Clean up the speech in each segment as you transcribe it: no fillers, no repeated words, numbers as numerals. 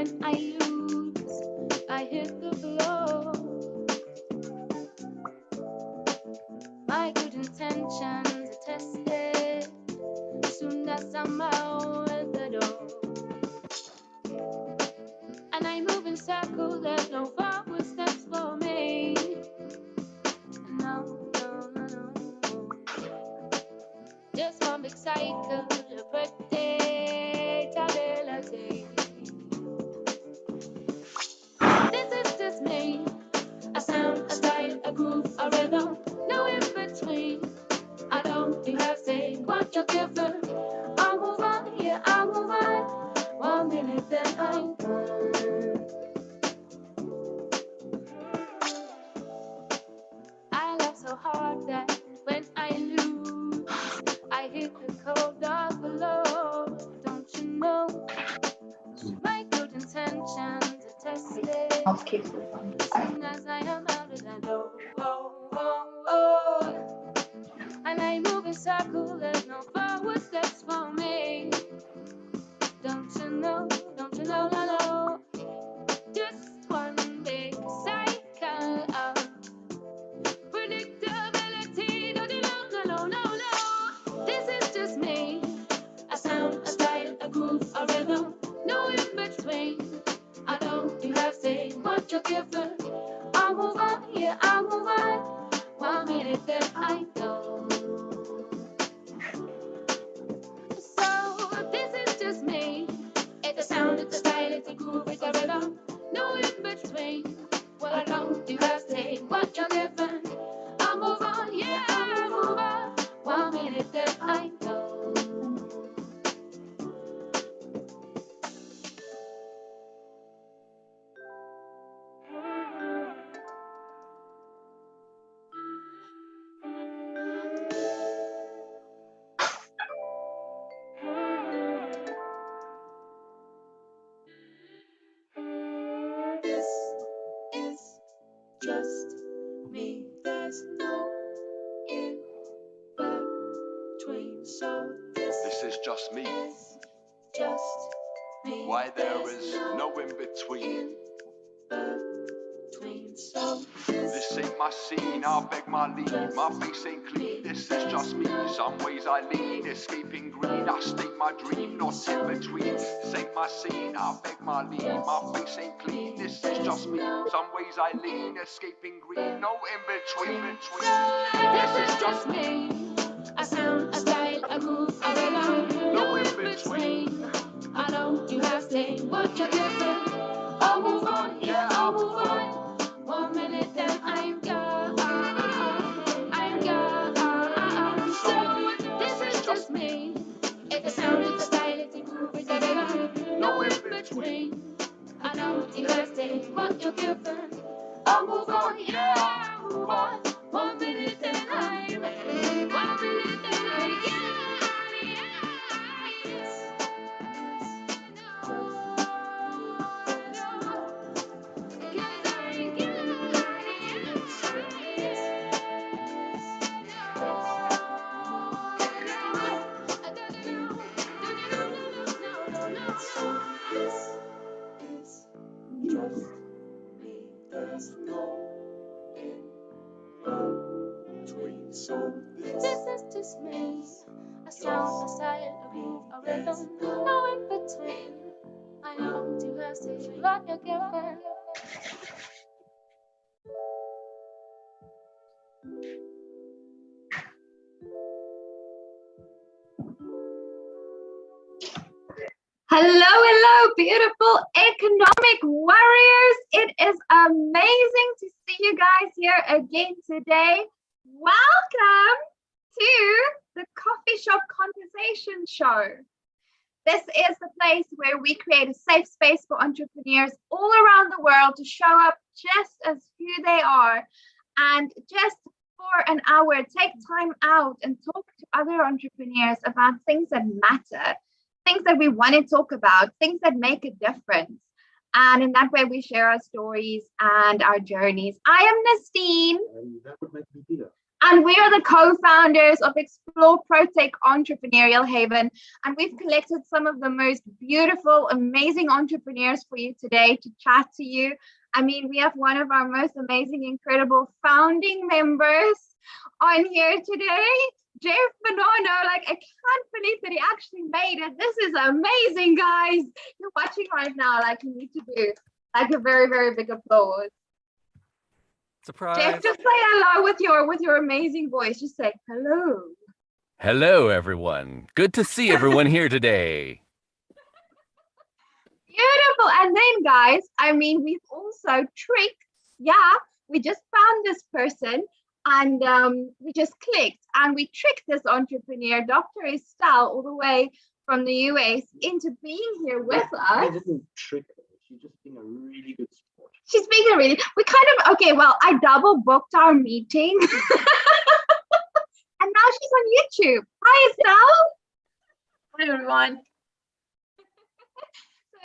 when I lose, I hit the floor. My good intentions are tested soon as I'm out the door. And I move in circles, there's no forward steps for me. No, no, no, no. Just one big cycle, a predictability. This is just me. A sound, a style, a groove, a rhythm, no in between. I don't do have say what you're given. I'll move on, yeah, I'll move on. 1 minute, then I'm gone. I laugh so hard that when I lose, I hit the cold dark below. Don't you know? My good intentions are tested. Soon as I am out of the door, oh, oh, oh. And I move in circles, there's no forward steps for me. Don't you know, no, no. Just one big cycle of predictability. No, no, no. This is just me. A sound, a style, a groove, a rhythm, no in between. I don't do have say what you're given. I'll move on, yeah, I'll move on. 1 minute, then I go. So this is just me. It's a sound, it's a style, it's a groove, it's a rhythm, no in between. Well, I don't do have say what you're given. I'll move on, yeah, I'll move on. 1 minute, then I go. This is just me. There's no in between. So this is just me. Is just me. Why there is no in between. So this ain't my scene, I'll beg my leave. My face ain't clean, this is just me. Some ways I lean, escaping green. I state my dream, not in between. This ain't my scene, I'll beg my leave. My face ain't clean, this is just me. Some ways I lean, escaping green. No in between. This is just me. A sound, a style, a groove, a rhythm. No in between. I know you have to say what you're given. I'll move on, yeah, I'll move on. 1 minute, then I'm gone. I'm gone. So this is just me. It's a sound, it's a style, it's a groove, it's a rhythm. No in between. I know you have to say what you're given. I'll move on, yeah, I'll move on. 1 minute, then I'm 1 minute, then I'm There's no in between. So this is just me. A sound, a style, a groove, a rhythm. No in between. I know you have to say what you're given. Hello, beautiful economic warriors. It is amazing to see you guys here again today. Welcome to the Coffee Shop Conversation Show. This is the place where we create a safe space for entrepreneurs all around the world to show up just as who they are and just for an hour, take time out and talk to other entrepreneurs about things that matter. Things that we want to talk about, things that make a difference. And in that way, we share our stories and our journeys. I am Nastine. And that would make me Peter. And we are the co-founders of Explore Protech Entrepreneurial Haven. And we've collected some of the most beautiful, amazing entrepreneurs for you today to chat to you. I mean, we have one of our most amazing, incredible founding members on here today, Jeff Bonono. Like, I can't believe that he actually made it. This is amazing, guys. You're watching right now. Like, you need to do like a very, very big applause. Surprise. Jeff, just say hello with your amazing voice. Just say hello. Hello, everyone. Good to see everyone here today. Beautiful. And then, guys, I mean, we've also tricked. Yeah, we just found this person and we just clicked and we tricked this entrepreneur, Dr. Estelle, all the way from the US into being here with us. We didn't trick her. She's just being a really good sport. She's being a really, we kind of, okay, well, I double booked our meeting. And now she's on YouTube. Hi, Estelle. Hi, everyone.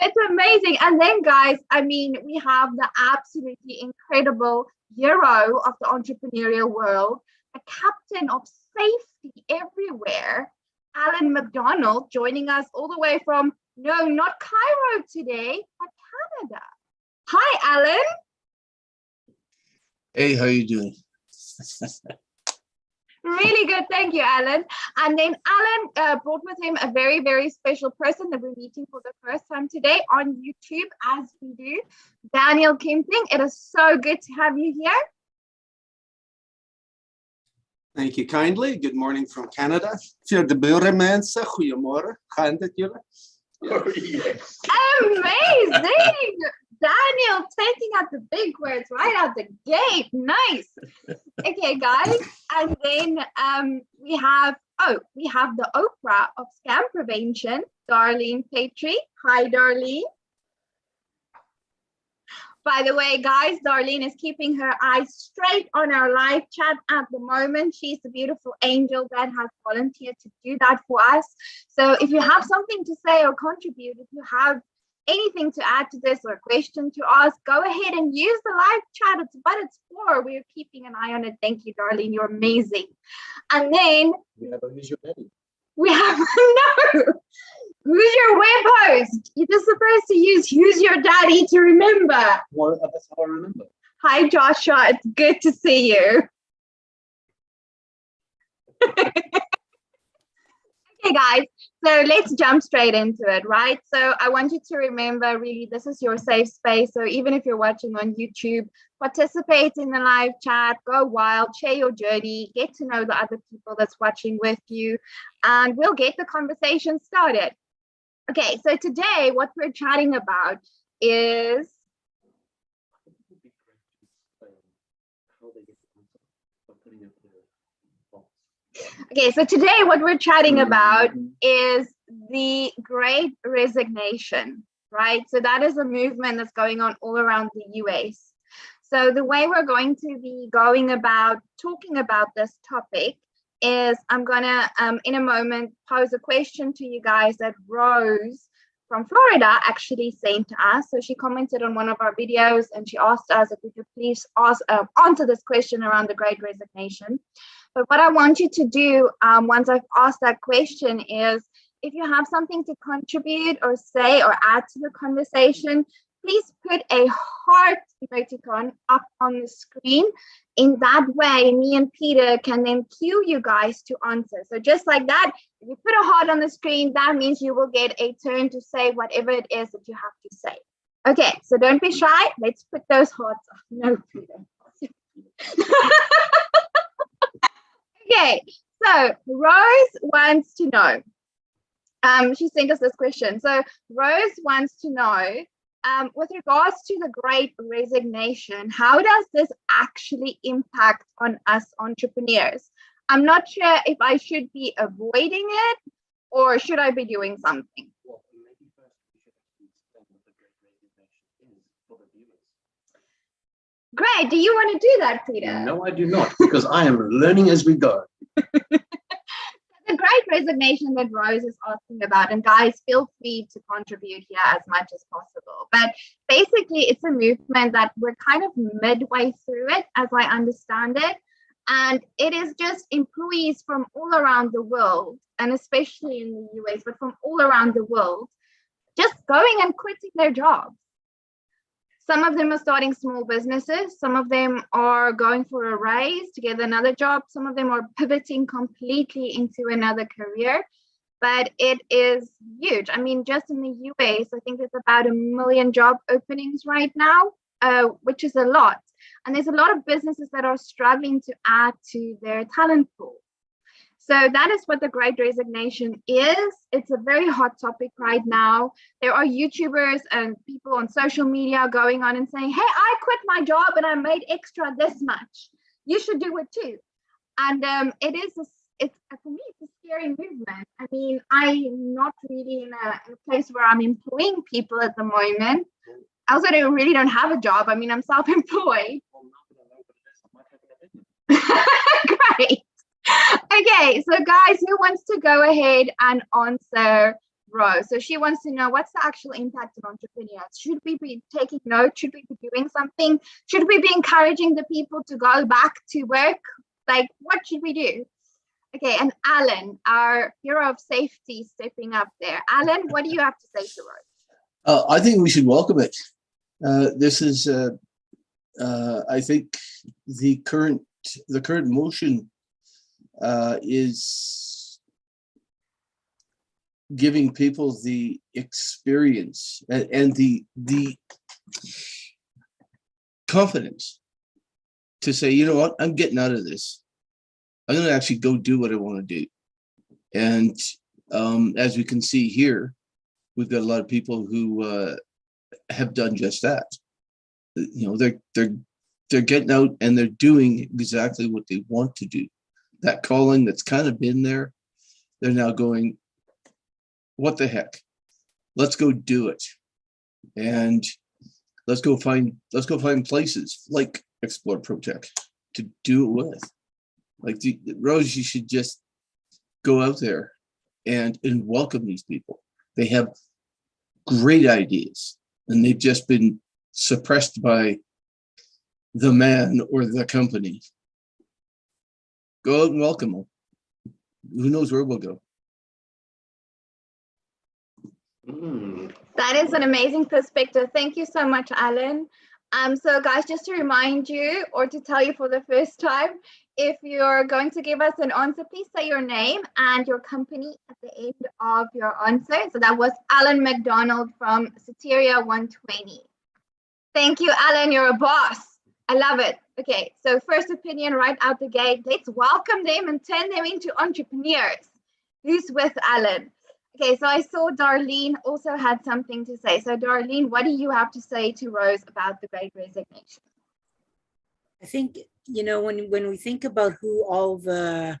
It's amazing. And then, guys, I mean, we have the absolutely incredible hero of the entrepreneurial world, a captain of safety everywhere, Alan McDonald, joining us all the way from, no, not Cairo today, but Canada. Hi, Alan. Hey, how you doing? Really good. Thank you, Alan. And then Alan brought with him a very, very special person that we're meeting for the first time today on YouTube, as we do, Daniel Kimping. It is so good to have you here. Thank you kindly. Good morning from Canada. Voor de buren mensen, goedemorgen. Gaan het jullie? Oh, yes. Amazing. Daniel taking out the big words right out the gate. Nice. Okay, guys. And then we have the Oprah of scam prevention, Darlene Petrie. Hi, Darlene. By the way, guys, Darlene is keeping her eyes straight on our live chat at the moment. She's the beautiful angel that has volunteered to do that for us. So if you have something to say or contribute, if you have anything to add to this or a question to ask, go ahead and use the live chat. It's for. We're keeping an eye on it. Thank you, Darlene. You're amazing. And then We have a Who's Your Daddy? we have no. Who's your web host? You're just supposed to use Who's Your Daddy to remember. Well, that's how I remember. Hi, Joshua. It's good to see you. Okay, guys. So let's jump straight into it, right? So I want you to remember, really, this is your safe space. So even if you're watching on YouTube, participate in the live chat, go wild, share your journey, get to know the other people that's watching with you, and we'll get the conversation started. Okay, so today what we're chatting about is okay, so today what we're chatting about is the Great Resignation, right? So that is a movement that's going on all around the US. So the way we're going to be going about talking about this topic is I'm gonna, in a moment, pose a question to you guys that Rose from Florida actually sent to us. So she commented on one of our videos and she asked us if we could please answer this question around the Great Resignation. But what I want you to do once I've asked that question is, if you have something to contribute or say or add to the conversation, please put a heart emoticon up on the screen. In that way, me and Peter can then cue you guys to answer. So just like that, if you put a heart on the screen, that means you will get a turn to say whatever it is that you have to say. Okay, so don't be shy. Let's put those hearts up. No, Peter. Okay, so Rose wants to know. She sent us this question. So Rose wants to know, with regards to the Great Resignation, how does this actually impact on us entrepreneurs? I'm not sure if I should be avoiding it or should I be doing something? Well, maybe first we should actually explain what the Great Resignation is for the viewers. Great. Do you want to do that, Peter? No, I do not, because I am learning as we go. The Great Resignation that Rose is asking about, and guys, feel free to contribute here as much as possible. But basically, it's a movement that we're kind of midway through it, as I understand it. And it is just employees from all around the world, and especially in the US, but from all around the world, just going and quitting their jobs. Some of them are starting small businesses. Some of them are going for a raise to get another job. Some of them are pivoting completely into another career. But it is huge. I mean, just in the US, I think there's about 1 million job openings right now, which is a lot. And there's a lot of businesses that are struggling to add to their talent pool. So that is what the Great Resignation is. It's a very hot topic right now. There are YouTubers and people on social media going on and saying, hey, I quit my job and I made extra this much. You should do it too. And for me, it's a scary movement. I mean, I'm not really in a place where I'm employing people at the moment. I also really don't have a job. I mean, I'm self-employed. Great. Okay, so guys, who wants to go ahead and answer Rose? So she wants to know, what's the actual impact of entrepreneurs? Should we be taking notes? Should we be doing something? Should we be encouraging the people to go back to work? Like, what should we do? Okay, and Alan, our hero of safety, stepping up there. Alan, what do you have to say to Rose? I think we should welcome it. This is, I think, the current motion is giving people the experience and the confidence to say, you know what, I'm getting out of this. I'm going to actually go do what I want to do. And as we can see here, we've got a lot of people who have done just that. You know, they're getting out and they're doing exactly what they want to do. That calling that's kind of been there, they're now going, what the heck? Let's go do it. And let's go find places like Explore ProTech to do it with. Like Rose, you should just go out there and welcome these people. They have great ideas and they've just been suppressed by the man or the company. Go out and welcome them. Who knows where we'll go? That is an amazing perspective. Thank you so much, Alan. So guys, just to remind you or to tell you for the first time, if you're going to give us an answer, please say your name and your company at the end of your answer. So that was Alan McDonald from Soteria 120. Thank you, Alan. You're a boss. I love it. Okay, so first opinion right out the gate. Let's welcome them and turn them into entrepreneurs. Who's with Alan? Okay, so I saw Darlene also had something to say. So Darlene, what do you have to say to Rose about the Great Resignation? I think, you know, when we think about who all the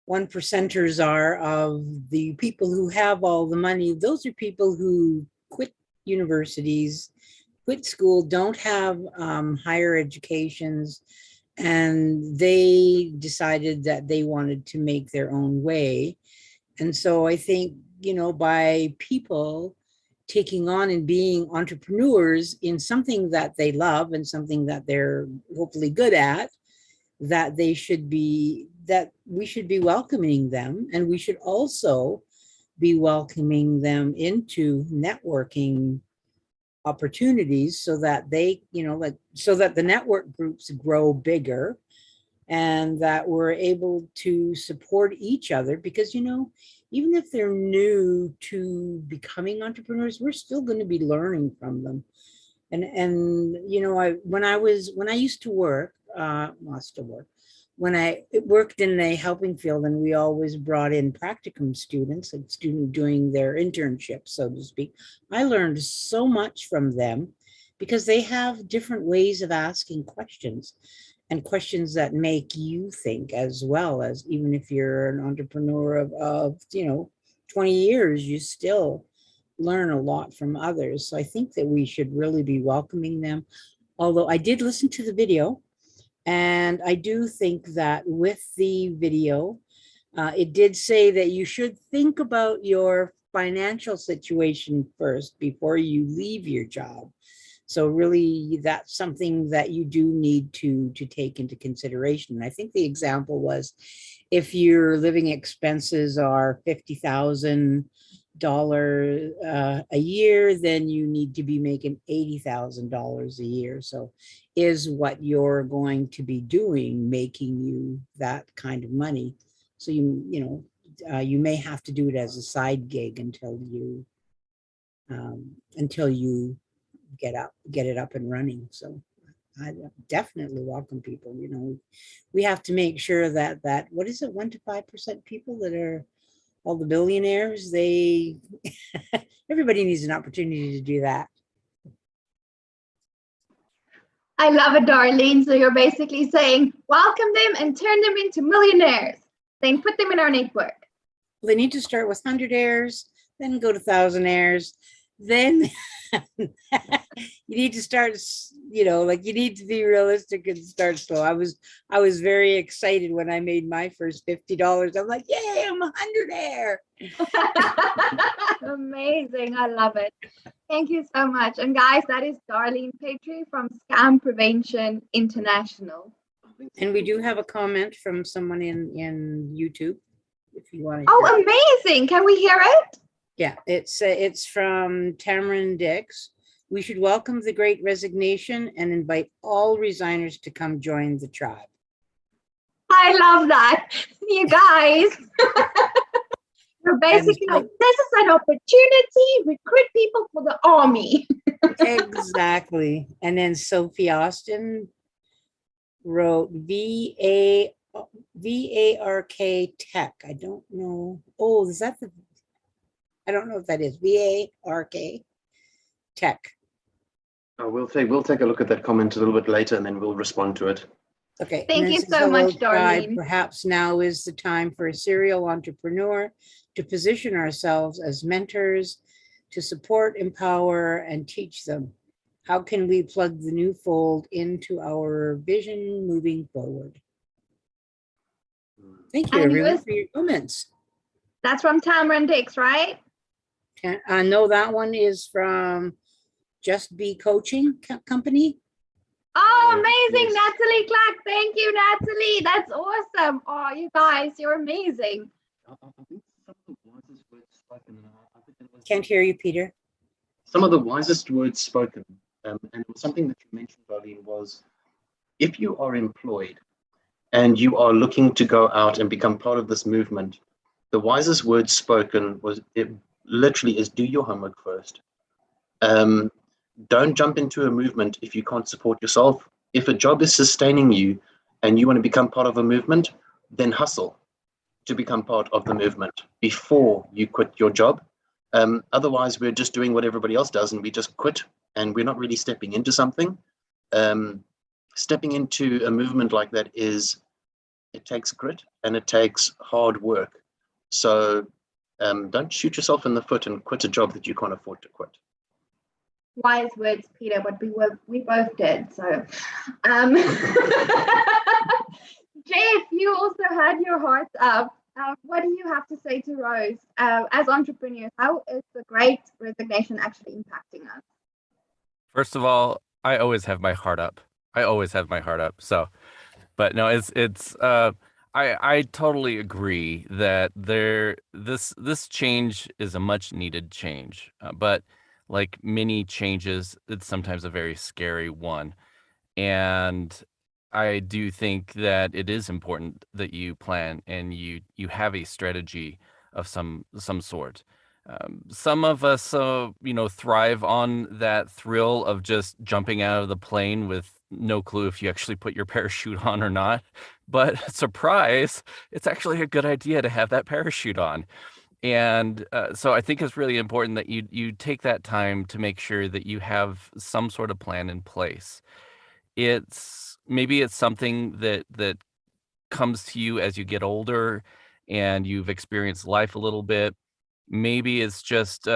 1%ers are of the people who have all the money, those are people who quit universities, quit school, don't have higher educations, and they decided that they wanted to make their own way. And so I think, you know, by people taking on and being entrepreneurs in something that they love and something that they're hopefully good at, that we should be welcoming them, and we should also be welcoming them into networking opportunities so that they, you know, like, so that the network groups grow bigger and that we're able to support each other, because, you know, even if they're new to becoming entrepreneurs, we're still going to be learning from them. And you know, when I used to work, when I worked in a helping field, and we always brought in practicum students, like students doing their internship, so to speak, I learned so much from them because they have different ways of asking questions, and questions that make you think, as well as, even if you're an entrepreneur of you know, 20 years, you still learn a lot from others. So I think that we should really be welcoming them. Although I did listen to the video, and I do think that with the video, it did say that you should think about your financial situation first before you leave your job. So really, that's something that you do need to take into consideration. And I think the example was, if your living expenses are $50,000 a year, then you need to be making $80,000 a year. So is what you're going to be doing making you that kind of money? So you may have to do it as a side gig until you get it up and running. So I definitely welcome people. We have to make sure that what is it, 1 to 5% people that are all the billionaires, they everybody needs an opportunity to do that. I love it, Darlene. So you're basically saying, welcome them and turn them into millionaires. Then put them in our network. They need to start with 100-aires, then go to 1,000-aires. Then you need to start, you need to be realistic and start slow. I was very excited when I made my first $50. I'm like, yay, I'm 100-aire. Amazing. I love it. Thank you so much. And guys, that is Darlene Petrie from Scam Prevention International. And we do have a comment from someone in YouTube, if you want to. Oh, amazing. Can we hear it? Yeah, it's from Tamron Dix. We should welcome the Great Resignation and invite all resigners to come join the tribe. I love that. You guys. You're basically like, this is an opportunity, recruit people for the army. Exactly. And then Sophie Austin wrote VARK Tech. I don't know. Oh, is that the, I don't know if that is VARK Tech. We'll take a look at that comment a little bit later, and then we'll respond to it. Okay. Thank you so much, Darlene. Perhaps now is the time for a serial entrepreneur to position ourselves as mentors, to support, empower, and teach them. How can we plug the new fold into our vision moving forward? Thank you, everyone, for your comments. That's from Tamron Dix, right? I know that one is from Just Be Coaching Company. Oh, amazing, yes. Natalie Clark. Thank you, Natalie. That's awesome. Oh, you guys, you're amazing. Can't hear you, Peter. Some of the wisest words spoken, and something that you mentioned, Darlene, was if you are employed and you are looking to go out and become part of this movement, the wisest words spoken was, it literally is, do your homework first. Don't jump into a movement if you can't support yourself. If a job is sustaining you and you want to become part of a movement, then hustle to become part of the movement before you quit your job. Otherwise, we're just doing what everybody else does and we just quit and we're not really stepping into something. Stepping into a movement like that it takes grit and it takes hard work. So don't shoot yourself in the foot and quit a job that you can't afford to quit. Wise words, Peter, but we both did. So, Jeff, you also had your heart up. What do you have to say to Rose as entrepreneurs? How is the Great Resignation actually impacting us? First of all, I always have my heart up. So, but no, I totally agree that this change is a much needed change, but like many changes, it's sometimes a very scary one. And I do think that it is important that you plan and you have a strategy of some sort. Some of us, thrive on that thrill of just jumping out of the plane with no clue if you actually put your parachute on or not. But surprise, it's actually a good idea to have that parachute on. And so I think it's really important that you take that time to make sure that you have some sort of plan in place. Maybe it's something that comes to you as you get older and you've experienced life a little bit. Maybe it's just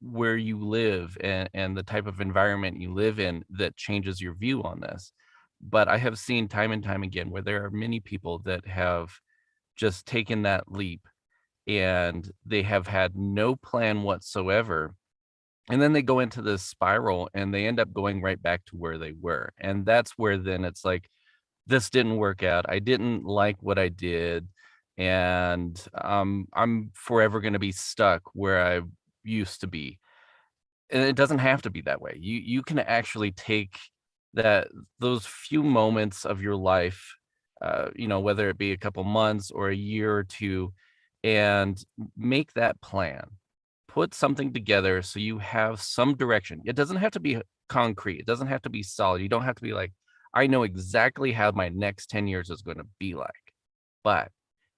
where you live and the type of environment you live in that changes your view on this. But I have seen time and time again where there are many people that have just taken that leap and they have had no plan whatsoever. And then they go into this spiral and they end up going right back to where they were. And that's where then it's like, this didn't work out. I didn't like what I did. And I'm forever going to be stuck where I used to be. And it doesn't have to be that way. You can actually take those few moments of your life, whether it be a couple months or a year or two, and make that plan. Put something together so you have some direction. It doesn't have to be concrete. It doesn't have to be solid. You don't have to be like, I know exactly how my next 10 years is going to be like. But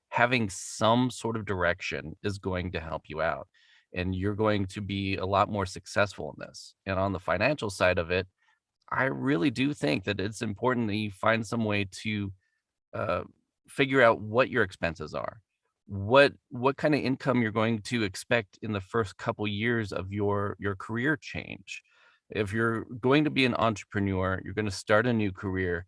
having some sort of direction is going to help you out. And you're going to be a lot more successful in this. And on the financial side of it, I really do think that it's important that you find some way to figure out what your expenses are, what kind of income you're going to expect in the first couple years of your career change. If you're going to be an entrepreneur, you're going to start a new career,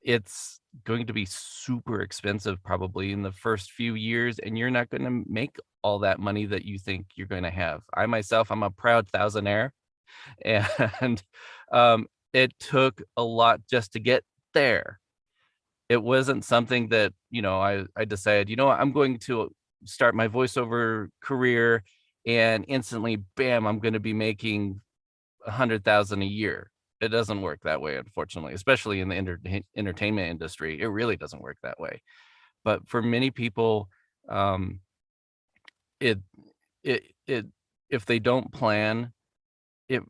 it's going to be super expensive probably in the first few years, and you're not going to make all that money that you think you're going to have. I myself, I'm a proud thousandaire, and it took a lot just to get there. It wasn't something that, I decided, I'm going to start my voiceover career and instantly, bam, I'm going to be making 100,000 a year. It doesn't work that way, unfortunately, especially in the entertainment industry. It really doesn't work that way. But for many people, it if they don't plan, it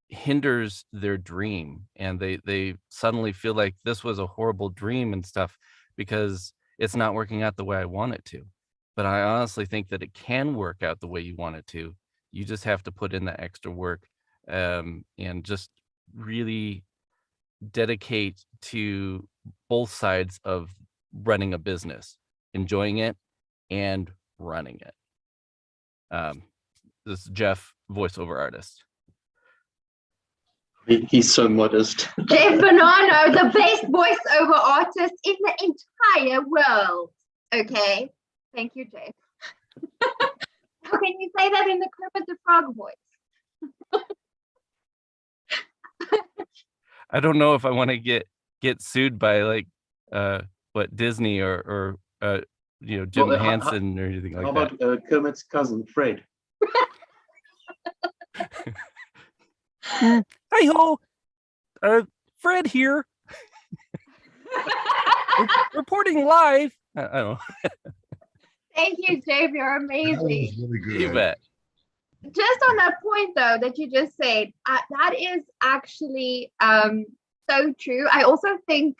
hinders their dream, and they suddenly feel like this was a horrible dream and stuff because it's not working out the way I want it to. But I honestly think that it can work out the way you want it to. You just have to put in the extra work, and just really dedicate to both sides of running a business, enjoying it and running it. This is Jeff, voiceover artist. He's so modest. Jeff Bonanno, the best voiceover artist in the entire world. Okay. Thank you, Jeff. How can you say that in the Kermit the Frog voice? I don't know if I want to get sued by like Disney or Jim Henson or anything like that. How about Kermit's cousin Fred? Hey ho, Fred here. Reporting live. I don't know. Thank you, Dave. You're amazing. That was really good. You bet. Just on that point, though, that you just said, that is actually so true. I also think,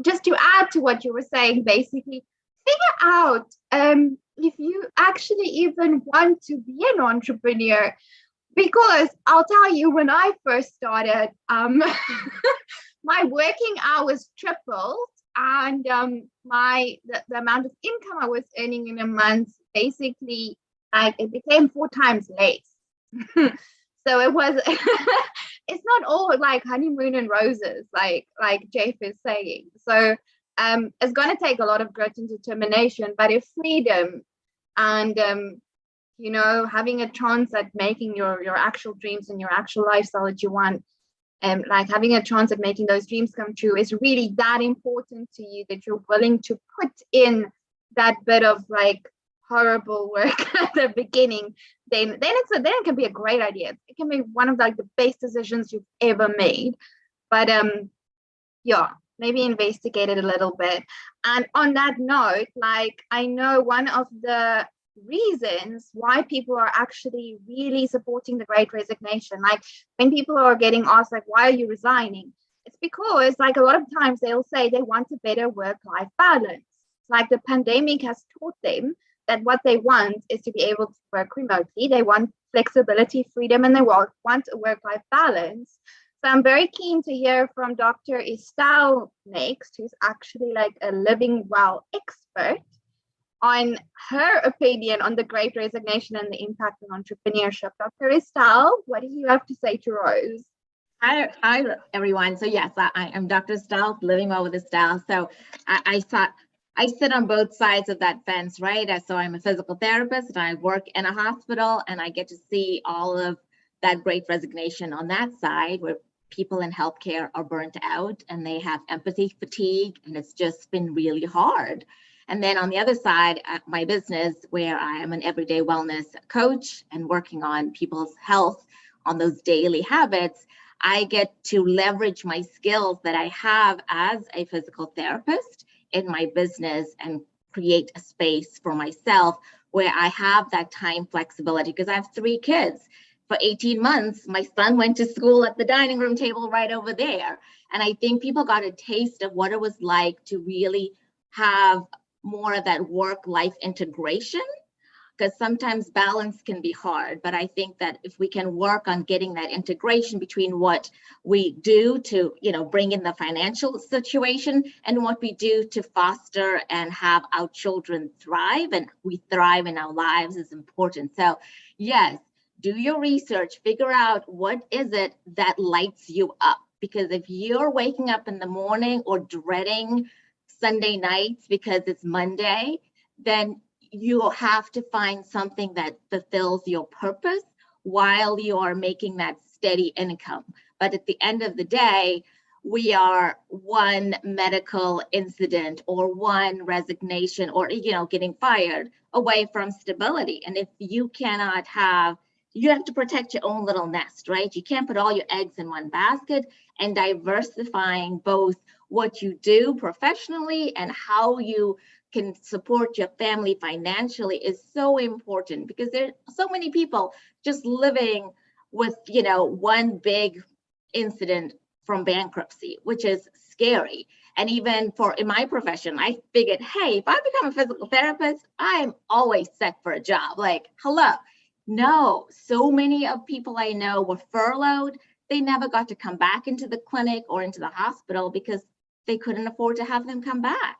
just to add to what you were saying, basically, figure out if you actually even want to be an entrepreneur. Because I'll tell you, when I first started, my working hours tripled, and the amount of income I was earning in a month, basically, like, it became 4 times less. So it was, it's not all like honeymoon and roses, like Jeff is saying. So it's going to take a lot of grit and determination, but if freedom and having a chance at making your actual dreams and your actual lifestyle that you want, like having a chance at making those dreams come true is really that important to you, that you're willing to put in that bit of like horrible work at the beginning, then it can be a great idea. It can be one of like the best decisions you've ever made. But maybe investigate it a little bit. And on that note, like, I know one of the reasons why people are actually really supporting the Great Resignation, like when people are getting asked like, why are you resigning, it's because like a lot of times they'll say they want a better work-life balance. Like the pandemic has taught them that what they want is to be able to work remotely. They want flexibility, freedom, and they want a work-life balance. So I'm very keen to hear from Dr. Estelle next, who's actually like a living well expert, on her opinion on the Great Resignation and the impact on entrepreneurship. Dr. Estelle, what do you have to say to Rose? Hi everyone. So yes, I am Dr. Estelle, living well with Estelle. So I I sit on both sides of that fence, right? So I'm a physical therapist and I work in a hospital, and I get to see all of that great resignation on that side where people in healthcare are burnt out and they have empathy fatigue, and it's just been really hard. And then on the other side, at my business, where I am an everyday wellness coach and working on people's health on those daily habits, I get to leverage my skills that I have as a physical therapist in my business and create a space for myself where I have that time flexibility, because I have 3 kids. For 18 months, my son went to school at the dining room table right over there. And I think people got a taste of what it was like to really have more of that work-life integration, because sometimes balance can be hard. But I think that if we can work on getting that integration between what we do to, bring in the financial situation and what we do to foster and have our children thrive and we thrive in our lives is important. So yes, do your research, figure out what is it that lights you up. Because if you're waking up in the morning or dreading Sunday nights because it's Monday, then you have to find something that fulfills your purpose while you are making that steady income. But at the end of the day, we are one medical incident or one resignation or, getting fired away from stability. And if you cannot have, you have to protect your own little nest, right? You can't put all your eggs in one basket, and diversifying both what you do professionally and how you can support your family financially is so important, because there are so many people just living with, one big incident from bankruptcy, which is scary. And even in my profession, I figured, hey, if I become a physical therapist, I'm always set for a job. Like, hello. No, so many of people I know were furloughed. They never got to come back into the clinic or into the hospital because they couldn't afford to have them come back.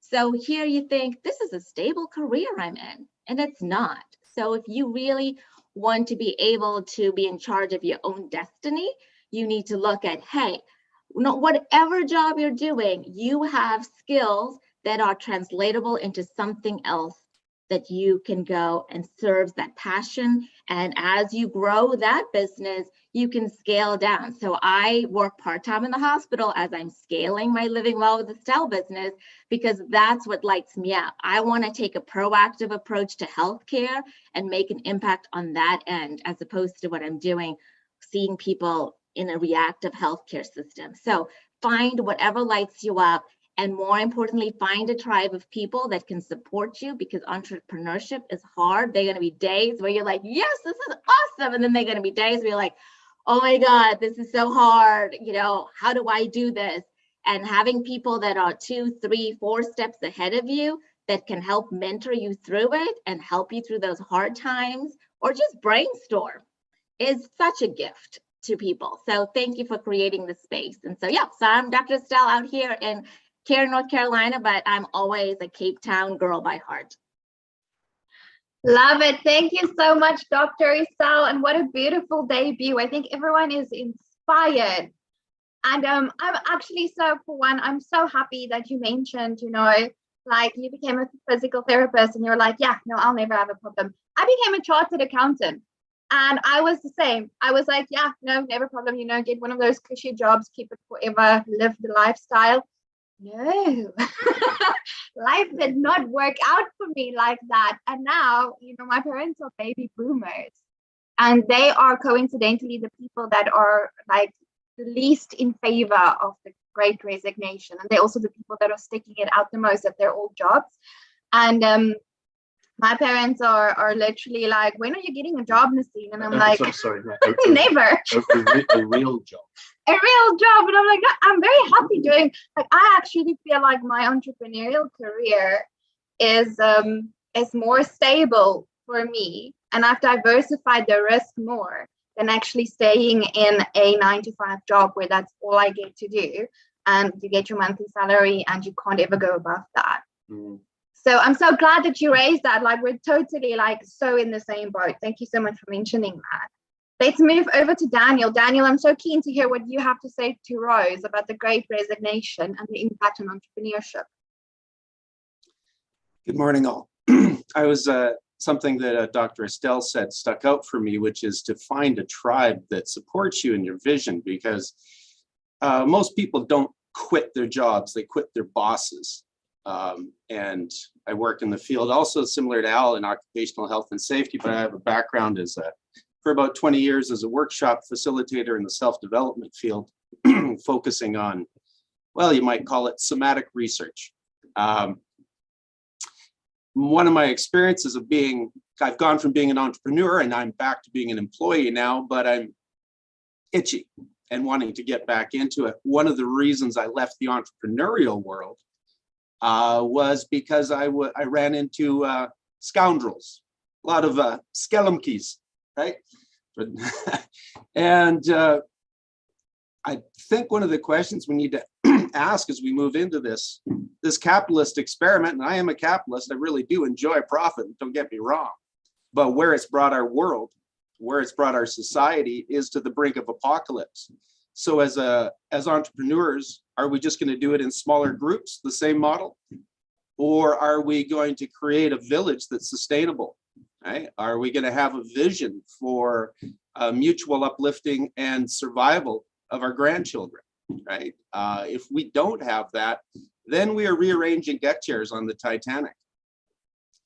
So here you think, this is a stable career I'm in, and it's not. So if you really want to be able to be in charge of your own destiny, you need to look at, hey, whatever job you're doing, you have skills that are translatable into something else that you can go and serve that passion. And as you grow that business, you can scale down. So I work part-time in the hospital as I'm scaling my Living Well with Estelle business, because that's what lights me up. I want to take a proactive approach to healthcare and make an impact on that end, as opposed to what I'm doing, seeing people in a reactive healthcare system. So find whatever lights you up. And more importantly, find a tribe of people that can support you, because entrepreneurship is hard. There are going to be days where you're like, yes, this is awesome. And then there are going to be days where you're like, oh my God, this is so hard. How do I do this? And having people that are 2, 3, 4 steps ahead of you that can help mentor you through it and help you through those hard times, or just brainstorm, is such a gift to people. So thank you for creating the space. And so, so I'm Dr. Estelle out here in Cary, North Carolina, but I'm always a Cape Town girl by heart. Love it. Thank you so much, Dr. Estelle. And what a beautiful debut. I think everyone is inspired. And I'm actually, so for one, I'm so happy that you mentioned, like you became a physical therapist and you're like, yeah, no, I'll never have a problem. I became a chartered accountant. And I was the same. I was like, yeah, no, never problem. Get one of those cushy jobs, keep it forever, live the lifestyle. No, life did not work out for me like that. And now, my parents are baby boomers, and they are coincidentally the people that are like the least in favor of the Great Resignation. And they're also the people that are sticking it out the most at their old jobs. And my parents are literally like, when are you getting a job, Nassim? And I'm like, sorry, never. A real job. A real job. And I'm like, no, I'm very happy doing, like, I actually feel like my entrepreneurial career is more stable for me. And I've diversified the risk more than actually staying in a 9-to-5 job where that's all I get to do. And you get your monthly salary and you can't ever go above that. Mm. So I'm so glad that you raised that. Like, we're totally like so in the same boat. Thank you so much for mentioning that. Let's move over to Daniel. Daniel, I'm so keen to hear what you have to say to Rose about the Great Resignation and the impact on entrepreneurship. Good morning, all. I was something that Dr. Estelle said stuck out for me, which is to find a tribe that supports you in your vision, because most people don't quit their jobs, they quit their bosses. And I work in the field also similar to Al in occupational health and safety, but I have a background as for about 20 years as a workshop facilitator in the self-development field, focusing on, well, you might call it somatic research. One of my experiences of I've gone from being an entrepreneur and I'm back to being an employee now, but I'm itchy and wanting to get back into it. One of the reasons I left the entrepreneurial world was because I ran into scoundrels, a lot of skellemkies, right? And I think one of the questions we need to ask as we move into this capitalist experiment, and I am a capitalist, I really do enjoy profit, don't get me wrong, but where it's brought our world, where it's brought our society is to the brink of apocalypse. So as entrepreneurs, are we just going to do it in smaller groups, the same model? Or are we going to create a village that's sustainable? Right? Are we going to have a vision for mutual uplifting and survival of our grandchildren? Right? If we don't have that, then we are rearranging deck chairs on the Titanic.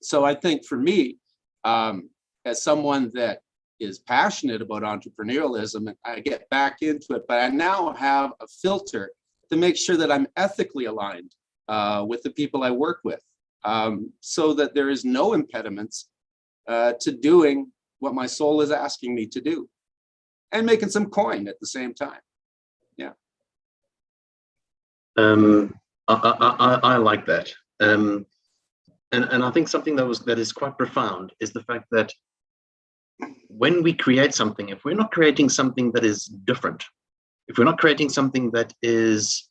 So I think for me, as someone that is passionate about entrepreneurialism, I get back into it, but I now have a filter to make sure that I'm ethically aligned with the people I work with, so that there is no impediments to doing what my soul is asking me to do and making some coin at the same time. Yeah. I like that. And I think something that is quite profound is the fact that when we create something, if we're not creating something that is different, if we're not creating something that is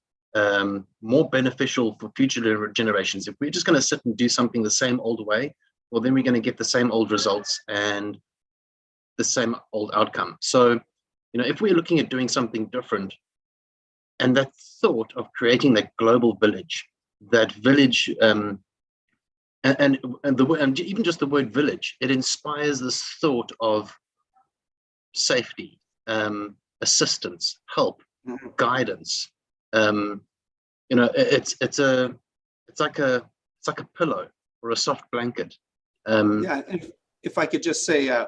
more beneficial for future generations, if we're just going to sit and do something the same old way, well, then we're going to get the same old results and the same old outcome. So, if we're looking at doing something different, and that thought of creating that global village, that village, and even just the word village, it inspires this thought of safety, assistance, help, guidance. It's like a pillow or a soft blanket. Yeah, and if I could just say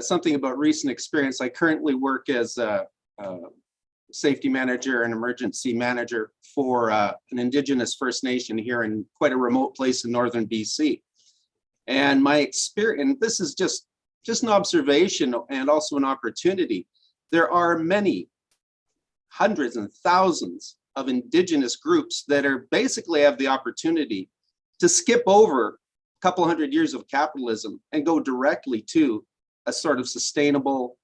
something about recent experience, I currently work as a safety manager and emergency manager for an Indigenous First Nation here in quite a remote place in northern BC. And my experience, and this is just an observation and also an opportunity, there are many hundreds and thousands of Indigenous groups that are basically have the opportunity to skip over a couple hundred years of capitalism and go directly to a sort of sustainable,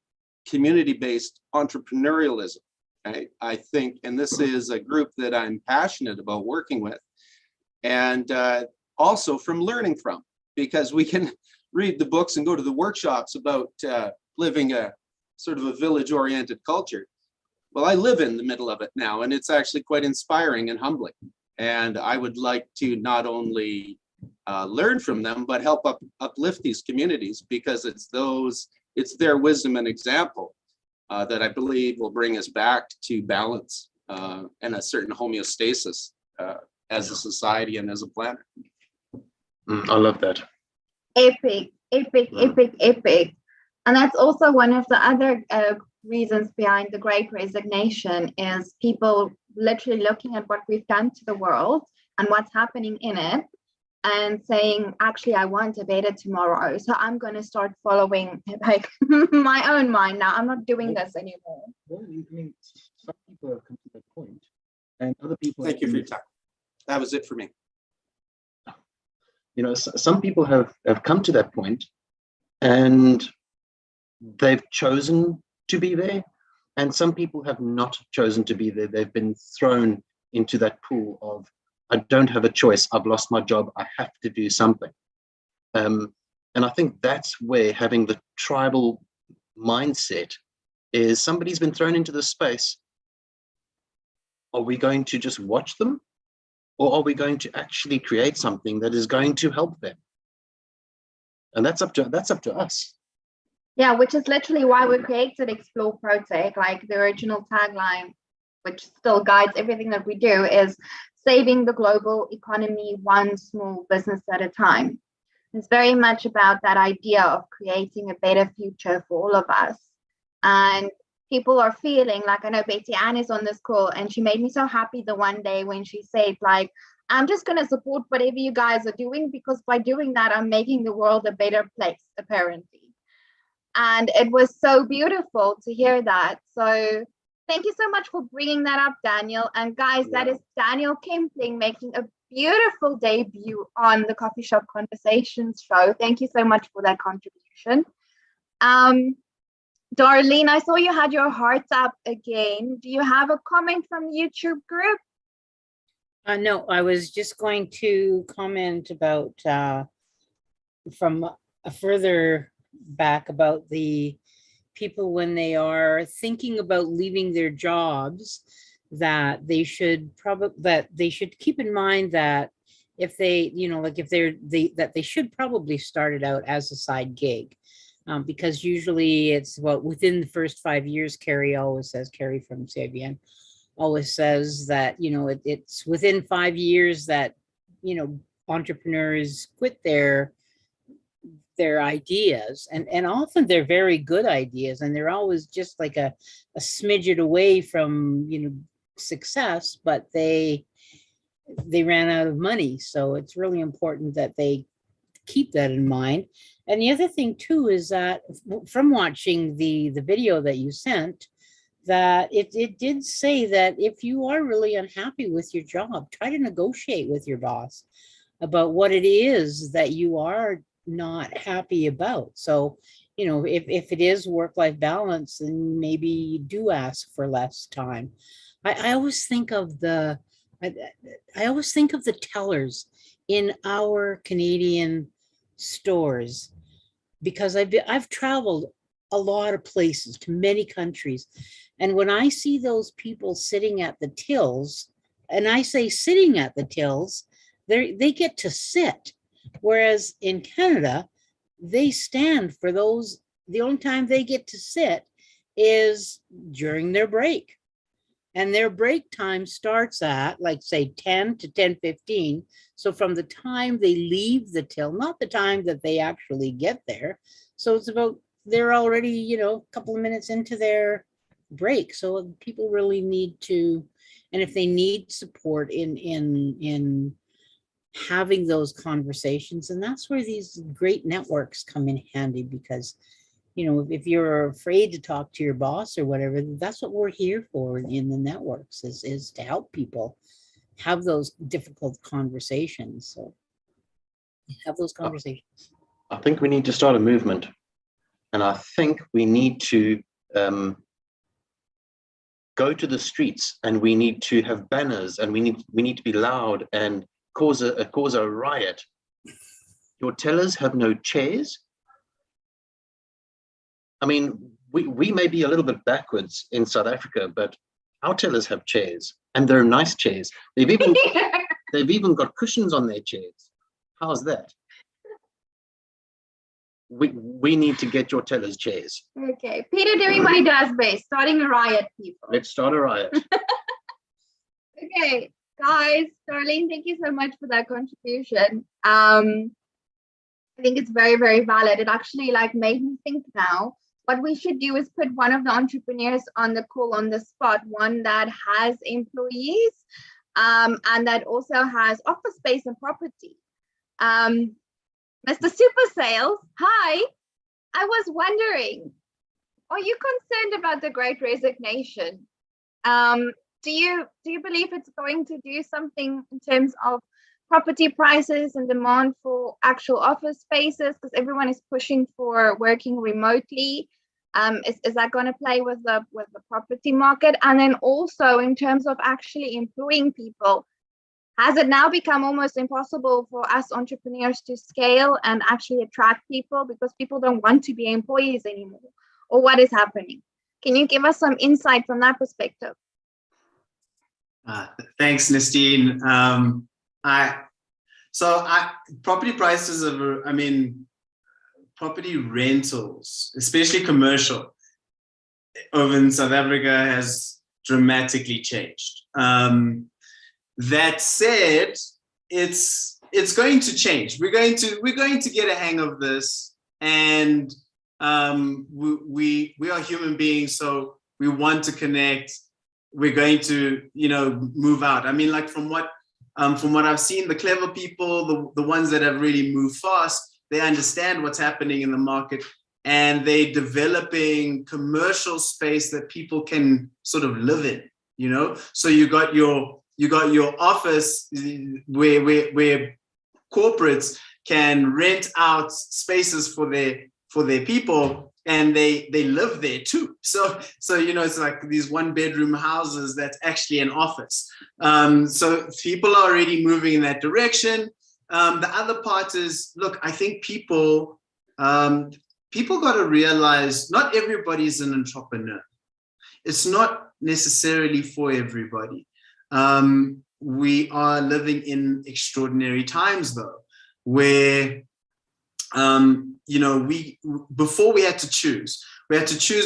community-based entrepreneurialism. I think, and this is a group that I'm passionate about working with, and also from learning from, because we can read the books and go to the workshops about living a sort of a village-oriented culture. Well, I live in the middle of it now, and it's actually quite inspiring and humbling. And I would like to not only learn from them, but help uplift these communities, because it's their wisdom and example that I believe will bring us back to balance and a certain homeostasis as a society and as a planet. I love that. Epic. And that's also one of the other reasons behind the Great Resignation, is people literally looking at what we've done to the world and what's happening in it, and saying, actually, I want a better tomorrow. So I'm going to start following like my own mind now. I'm not doing this anymore. Well, I mean, some people have come to that point, and other people. Thank you for your time. That was it for me. Some people have come to that point, and they've chosen to be there, and some people have not chosen to be there. They've been thrown into that pool of, I don't have a choice. I've lost my job. I have to do something. And I think that's where having the tribal mindset is, somebody's been thrown into this space. Are we going to just watch them? or are we going to actually create something that is going to help them? And that's up to us. Yeah, which is literally why we created Explore Protect. Like the original tagline, which still guides everything that we do, is saving the global economy one small business at a time. It's very much about that idea of creating a better future for all of us. And people are feeling like, I know Betty Ann is on this call, and she made me so happy the one day when she said, like, I'm just going to support whatever you guys are doing, because by doing that, I'm making the world a better place, apparently. And it was so beautiful to hear that. So thank you so much for bringing that up, Daniel. And guys, that is Daniel Kempling making a beautiful debut on the Coffee Shop Conversations show. Thank you so much for that contribution. Darlene, I saw you had your hearts up again. Do you have a comment from the YouTube group? No, I was just going to comment about from a further back about the people when they are thinking about leaving their jobs, that they should keep in mind that if they, like if that they should probably start it out as a side gig. Because usually it's within the first 5 years, Carrie from CIBN always says that, it's within 5 years that, entrepreneurs quit their ideas, and often they're very good ideas, and they're always just like a smidget away from, success, but they ran out of money. So it's really important that they keep that in mind. And the other thing too is that from watching the video that you sent, that it did say that if you are really unhappy with your job, try to negotiate with your boss about what it is that you are not happy about. So, if it is work-life balance, then maybe you do ask for less time. I always think of the tellers in our Canadian stores, because I've traveled a lot of places to many countries, and when I see those people sitting at the tills, and I say sitting at the tills, they get to sit, whereas in Canada they stand for those. The only time they get to sit is during their break, and their break time starts at, like, say 10 to 10:15. So from the time they leave the till, not the time that they actually get there. So it's about, they're already, a couple of minutes into their break. So people really need to, and if they need support in having those conversations, and that's where these great networks come in handy, because if you're afraid to talk to your boss or whatever, that's what we're here for in the networks, is to help people have those difficult conversations. So have those conversations. I think we need to start a movement, and I think we need to go to the streets, and we need to have banners, and we need to be loud and cause a riot. Your tellers have no chairs. I mean, we may be a little bit backwards in South Africa, but our tellers have chairs, and they're nice chairs. They've even got cushions on their chairs. How's that? We need to get your tellers chairs. Okay, Peter doing what he does best, starting a riot, people. Let's start a riot. Okay, guys, Darlene, thank you so much for that contribution. I think it's very, very valid. It actually made me think now. What we should do is put one of the entrepreneurs on the call on the spot, one that has employees, and that also has office space and property. Mr. Super Sales, hi. I was wondering, are you concerned about the Great Resignation? Do you believe it's going to do something in terms of property prices and demand for actual office spaces, because everyone is pushing for working remotely? Is that going to play with the property market? And then also in terms of actually employing people, has it now become almost impossible for us entrepreneurs to scale and actually attract people because people don't want to be employees anymore? Or what is happening? Can you give us some insight from that perspective? Thanks, Nestine. Property prices property rentals, especially commercial, over in South Africa has dramatically changed. That said, it's going to change. We're going to get a hang of this, and we are human beings, so we want to connect. We're going to move out. I mean, like from what I've seen, the clever people, the ones that have really moved fast, they understand what's happening in the market, and they're developing commercial space that people can sort of live in. So you got your office where corporates can rent out spaces for their people, and they live there too. So it's like these 1-bedroom houses that's actually an office. So people are already moving in that direction. The other part is, look, I think people got to realize not everybody is an entrepreneur. It's not necessarily for everybody. We are living in extraordinary times, though, where before we had to choose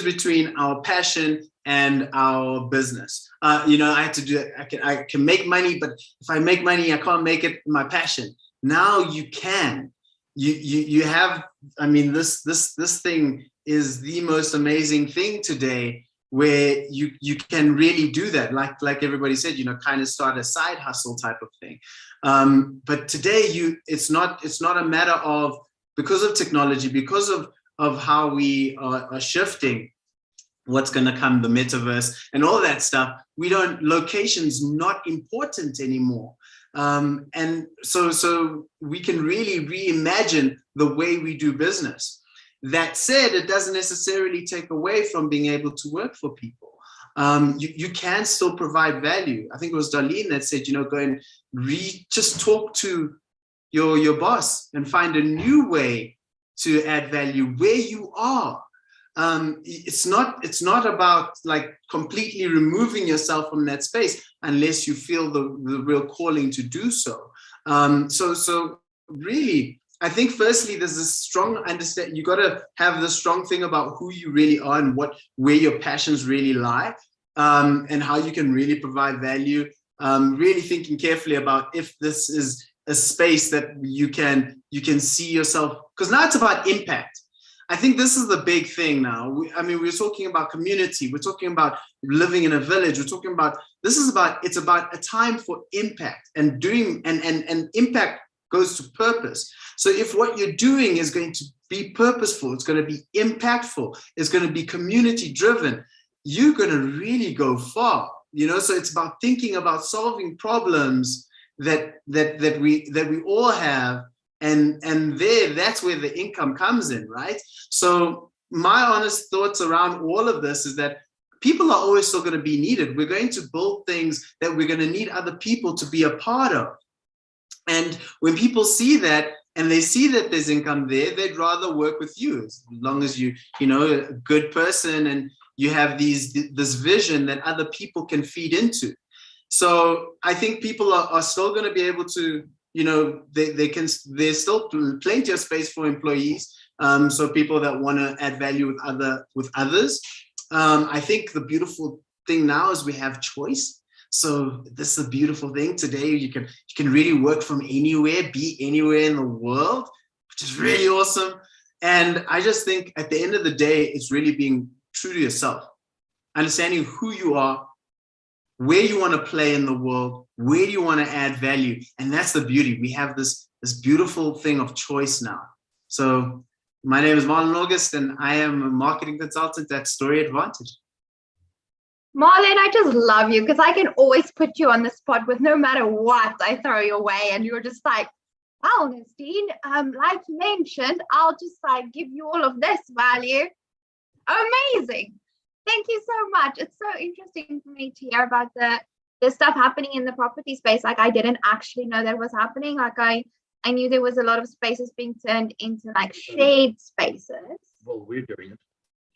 between our passion and our business. I had to do it. I can make money, but if I make money, I can't make it my passion. Now you can. You have. I mean, this thing is the most amazing thing today, where you can really do that. Like everybody said, kind of start a side hustle type of thing. But today, it's not a matter of, because of technology, because of how we are shifting, what's going to come, the metaverse and all that stuff. Location's not important anymore. And so we can really reimagine the way we do business. That said, it doesn't necessarily take away from being able to work for people. You can still provide value. I think it was Darlene that said, go and just talk to your boss and find a new way to add value where you are. It's not about like completely removing yourself from that space unless you feel the real calling to do so. So really, I think firstly, there's a strong understanding. You got to have the strong thing about who you really are and where your passions really lie, and how you can really provide value. Really thinking carefully about if this is a space that you can see yourself, because now it's about impact. I think this is the big thing now. We're talking about community. We're talking about living in a village. We're talking about, it's about a time for impact and doing, and impact goes to purpose. So if what you're doing is going to be purposeful, it's going to be impactful, it's going to be community driven, you're going to really go far. So it's about thinking about solving problems that we all have. And that's where the income comes in, right? So my honest thoughts around all of this is that people are always still going to be needed. We're going to build things that we're going to need other people to be a part of. And when people see that and they see that there's income there, they'd rather work with you, as long as you a good person and you have this vision that other people can feed into. So I think people are still going to be able to, there's still plenty of space for employees. So people that want to add value with others. I think the beautiful thing now is we have choice. So this is a beautiful thing. Today you can really work from anywhere, be anywhere in the world, which is really awesome. And I just think at the end of the day, it's really being true to yourself, understanding who you are, where you want to play in the world, where do you want to add value. And that's the beauty. We have this beautiful thing of choice now. So my name is Marlon August, and I am a marketing consultant at Story Advantage. Marlon, I just love you because I can always put you on the spot with no matter what I throw your way. And you're just like, well, Nestine, like you mentioned, I'll just like give you all of this value. Amazing. Thank you so much. It's so interesting for me to hear about the stuff happening in the property space. Like I didn't actually know that was happening. Like I knew there was a lot of spaces being turned into like shade spaces. Well, we're doing it.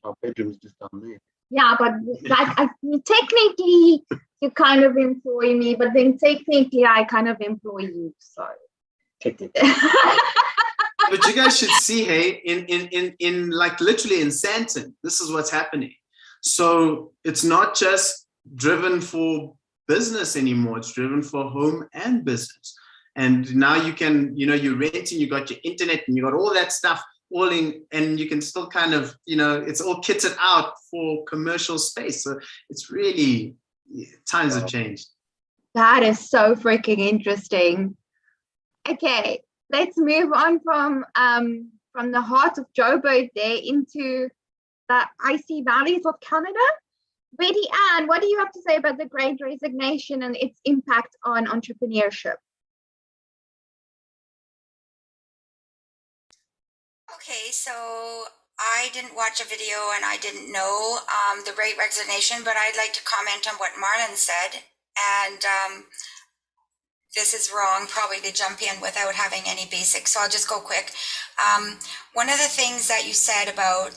Our bedroom's just down there. Yeah, but like technically You kind of employ me, but then technically I kind of employ you. So Technically. But you guys should see, hey, in like literally in Santon, this is what's happening. So it's not just driven for business anymore, it's driven for home and business. And now you can, you know, you're renting, you got your internet and you got all that stuff all in, and you can still kind of, you know, it's all kitted out for commercial space. So it's really, times have changed. that is so freaking interesting. Okay, let's move on from the heart of Joburg there into the icy valleys of Canada. Betty Ann, what do you have to say about the Great Resignation and its impact on entrepreneurship? Okay, so I didn't watch a video and I didn't know the Great Resignation, but I'd like to comment on what Marlon said. And this is wrong, probably to jump in without having any basics, so I'll just go quick. One of the things that you said about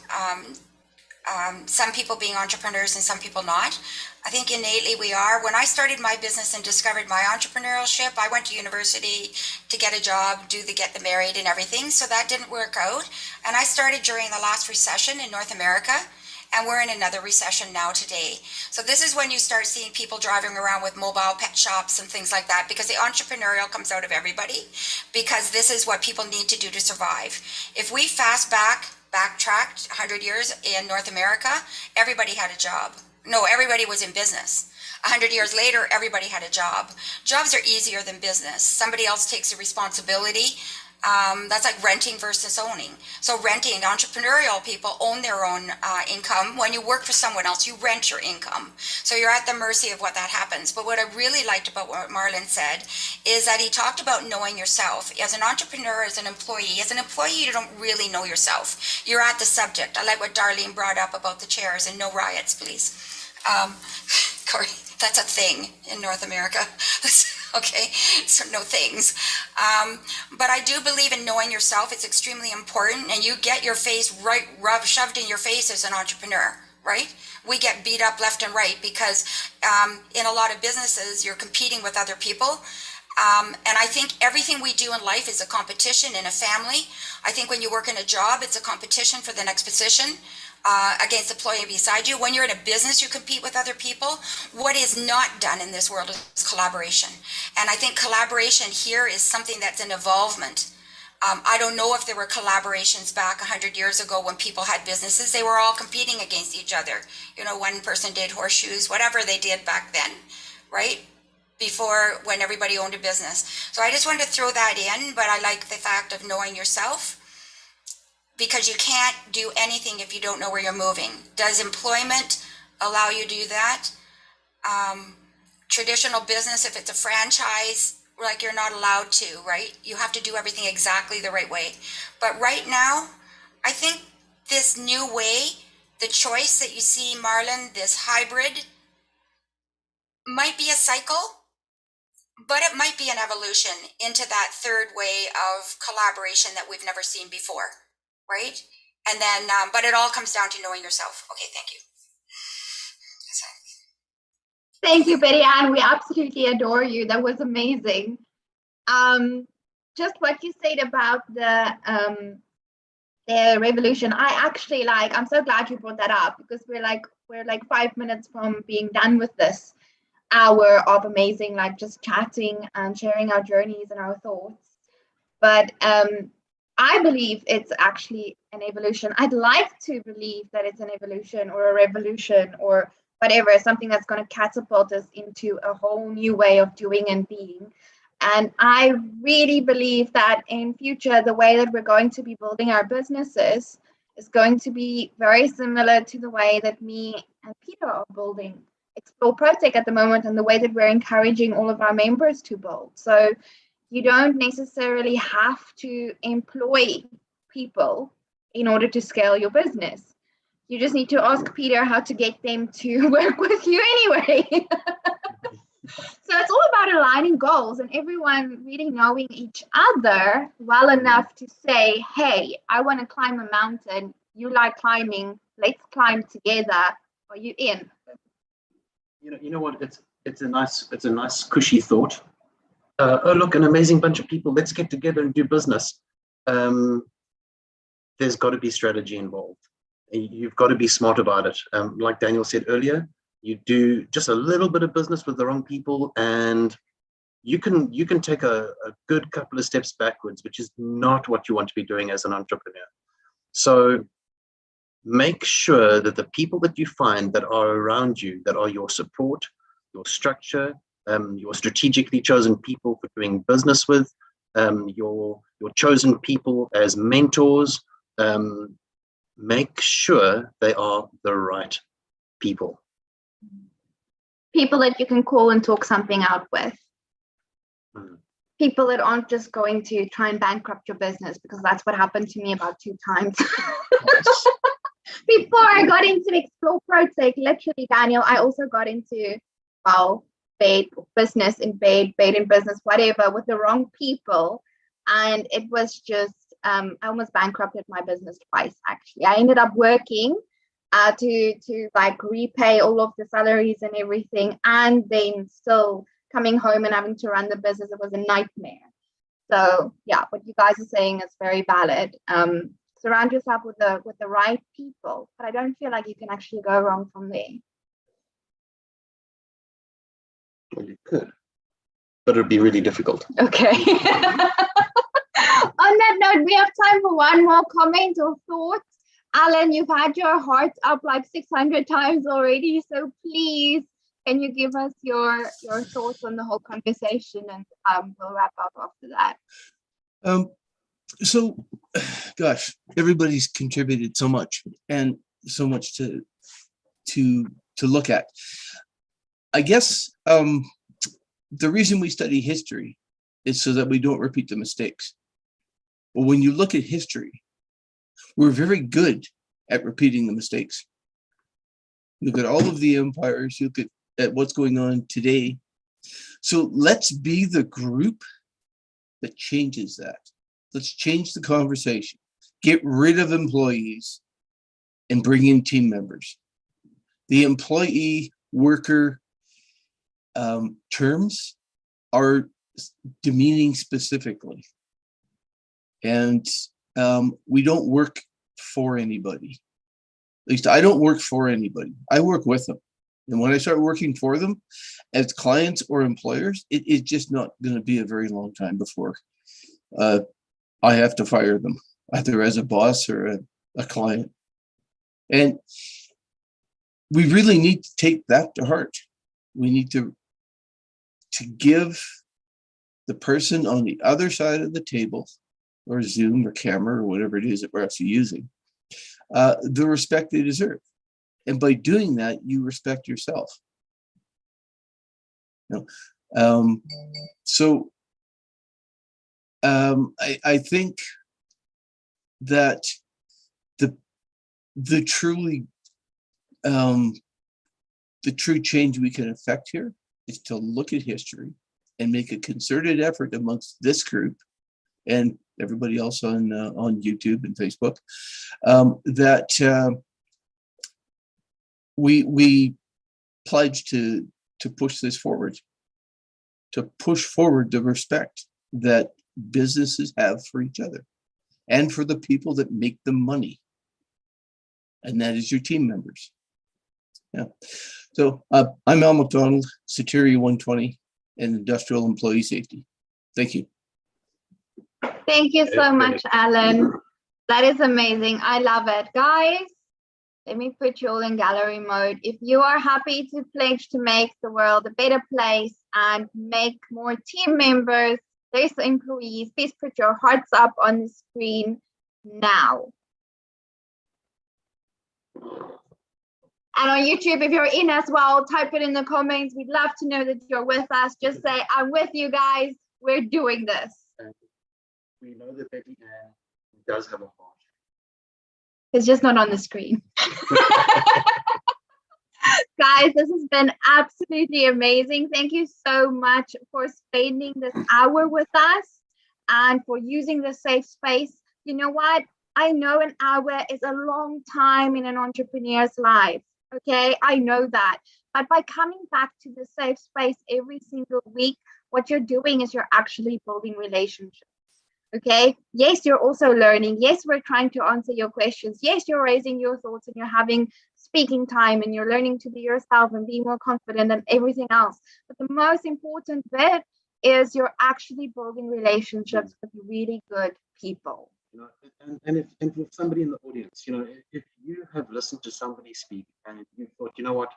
some people being entrepreneurs and some people not, I think innately we are. When I started my business and discovered my entrepreneurship, I went to university to get a job, get married and everything, so that didn't work out. And I started during the last recession in North America, and we're in another recession now today. So this is when you start seeing people driving around with mobile pet shops and things like that, because the entrepreneurial comes out of everybody, because this is what people need to do to survive. If we backtracked 100 years in North America, everybody had a job. No, everybody was in business. 100 years later, everybody had a job. Jobs are easier than business. Somebody else takes the responsibility. That's like renting versus owning. So renting, entrepreneurial people own their own income. When you work for someone else, you rent your income. So you're at the mercy of what that happens. But what I really liked about what Marlon said is that he talked about knowing yourself. As an entrepreneur, as an employee, you don't really know yourself. You're at the subject. I like what Darlene brought up about the chairs, and no riots, please. Corey, that's a thing in North America. Okay, so no things. But I do believe in knowing yourself. It's extremely important, and you get your face shoved in your face as an entrepreneur, right? We get beat up left and right because in a lot of businesses, you're competing with other people. And I think everything we do in life is a competition in a family. I think when you work in a job, it's a competition for the next position. Against the employee beside you. When you're in a business, you compete with other people. What is not done in this world is collaboration. And I think collaboration here is something that's an evolvement. I don't know if there were collaborations back 100 years ago when people had businesses. They were all competing against each other. You know, one person did horseshoes, whatever they did back then, right? Before, when everybody owned a business. So I just wanted to throw that in, but I like the fact of knowing yourself, because you can't do anything if you don't know where you're moving. Does employment allow you to do that? Traditional business, if it's a franchise, like, you're not allowed to, right? You have to do everything exactly the right way. But right now, I think this new way, the choice that you see, Marlon, this hybrid, might be a cycle, but it might be an evolution into that third way of collaboration that we've never seen before. Right? And then, but it all comes down to knowing yourself. Okay, thank you. Thank you, Betty Ann. We absolutely adore you. That was amazing. Just what you said about the revolution. I actually I'm so glad you brought that up, because we're like 5 minutes from being done with this hour of amazing, just chatting and sharing our journeys and our thoughts. But I believe it's actually an evolution. I'd like to believe that it's an evolution or a revolution or whatever, something that's going to catapult us into a whole new way of doing and being. And I really believe that in future, the way that we're going to be building our businesses is going to be very similar to the way that me and Peter are building Explore Protech at the moment, and the way that we're encouraging all of our members to build. So you don't necessarily have to employ people in order to scale your business. You just need to ask Peter how to get them to work with you anyway. So it's all about aligning goals and everyone really knowing each other well enough to say, hey, I want to climb a mountain. You like climbing. Let's climb together. Are you in? You know what? it's a nice cushy thought. Oh, look, an amazing bunch of people. Let's get together and do business. There's got to be strategy involved. You've got to be smart about it. Like Daniel said earlier, you do just a little bit of business with the wrong people, and you can take a good couple of steps backwards, which is not what you want to be doing as an entrepreneur. So make sure that the people that you find that are around you, that are your support, your structure, your strategically chosen people for doing business with, your chosen people as mentors, make sure they are the right people. People that you can call and talk something out with. People that aren't just going to try and bankrupt your business, because that's what happened to me about 2 times. Before I got into Explore Protec, literally, Daniel, I also got into, bed business in bed in business, whatever, with the wrong people. And it was just, I almost bankrupted my business twice, actually. I ended up working to like repay all of the salaries and everything, and then still coming home and having to run the business. It was a nightmare. So yeah, what you guys are saying is very valid. Surround yourself with the right people, but I don't feel like you can actually go wrong from there. Well, you could, but it'd be really difficult. Okay. On that note, we have time for one more comment or thought. Alan, you've had your heart up like 600 times already, so please, can you give us your thoughts on the whole conversation, and we'll wrap up after that. So, gosh, everybody's contributed so much, and so much to look at. I guess the reason we study history is so that we don't repeat the mistakes. But when you look at history, we're very good at repeating the mistakes. Look at all of the empires, look at what's going on today. So let's be the group that changes that. Let's change the conversation. Get rid of employees and bring in team members. The employee worker terms are demeaning specifically. And we don't work for anybody. At least I don't work for anybody. I work with them. And when I start working for them as clients or employers, it's just not going to be a very long time before I have to fire them, either as a boss or a client. And we really need to take that to heart. We need to give the person on the other side of the table, or Zoom or camera or whatever it is that we're actually using, the respect they deserve. And by doing that, you respect yourself. So I think that the true change we can affect here is to look at history and make a concerted effort amongst this group and everybody else on YouTube and Facebook, that we pledge to push this forward, to push forward the respect that businesses have for each other and for the people that make the money, and that is your team members. Yeah. So I'm Al McDonald, Satiri 120, and Industrial Employee Safety. Thank you. Thank you so much, Alan. That is amazing. I love it. Guys, let me put you all in gallery mode. If you are happy to pledge to make the world a better place and make more team members, less employees, please put your hearts up on the screen now. And on YouTube, if you're in as well, type it in the comments. We'd love to know that you're with us. Just say, I'm with you guys. We're doing this. We know that Becky Ann does have a heart. It's just not on the screen. Guys, this has been absolutely amazing. Thank you so much for spending this hour with us and for using the safe space. You know what? I know an hour is a long time in an entrepreneur's life. Okay, I know that. But by coming back to the safe space every single week, what you're doing is you're actually building relationships. Okay, yes, you're also learning. Yes, we're trying to answer your questions. Yes, you're raising your thoughts and you're having speaking time and you're learning to be yourself and be more confident and everything else. But the most important bit is you're actually building relationships with really good people. You know, and with somebody in the audience, you know, if you have listened to somebody speak and you thought, you know what,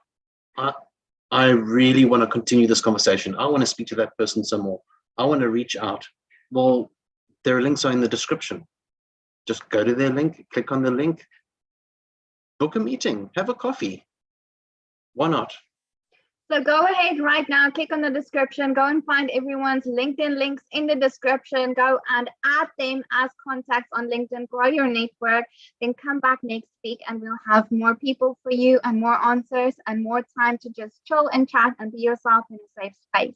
I really want to continue this conversation. I want to speak to that person some more. I want to reach out. Well, their links are in the description. Just go to their link, click on the link, book a meeting, have a coffee. Why not? So go ahead right now, click on the description, go and find everyone's LinkedIn links in the description, go and add them as contacts on LinkedIn, grow your network, then come back next week and we'll have more people for you and more answers and more time to just chill and chat and be yourself in a safe space.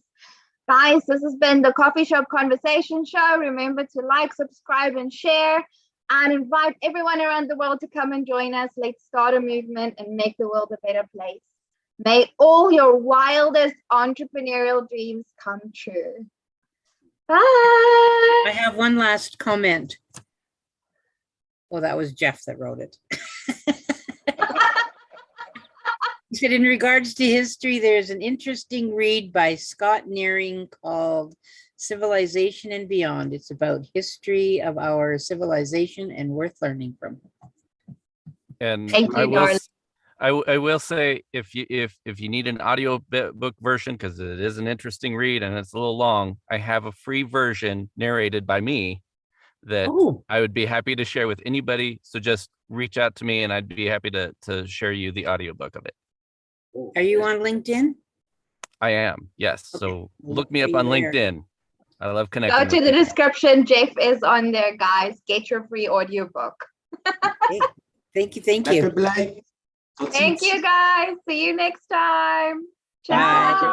Guys, this has been the Coffee Shop Conversation Show. Remember to like, subscribe, and share, and invite everyone around the world to come and join us. Let's start a movement and make the world a better place. May all your wildest entrepreneurial dreams come true. Bye. I have one last comment. Well, that was Jeff that wrote it. He said, in regards to history, there's an interesting read by Scott Nearing called Civilization and Beyond. It's about history of our civilization and worth learning from. And Thank you, darling. I will say, if you need an audio book version, because it is an interesting read and it's a little long, I have a free version narrated by me that I would be happy to share with anybody. So just reach out to me and I'd be happy to share you the audiobook of it. Are you on LinkedIn? I am, yes. Okay. So We'll look me look up for on you there. LinkedIn. I love connecting. Go to with the people. description. Jeff is on there, guys. Get your free audiobook. Okay. Thank you. Thank you. Thank you, guys. See you next time. Bye. Ciao.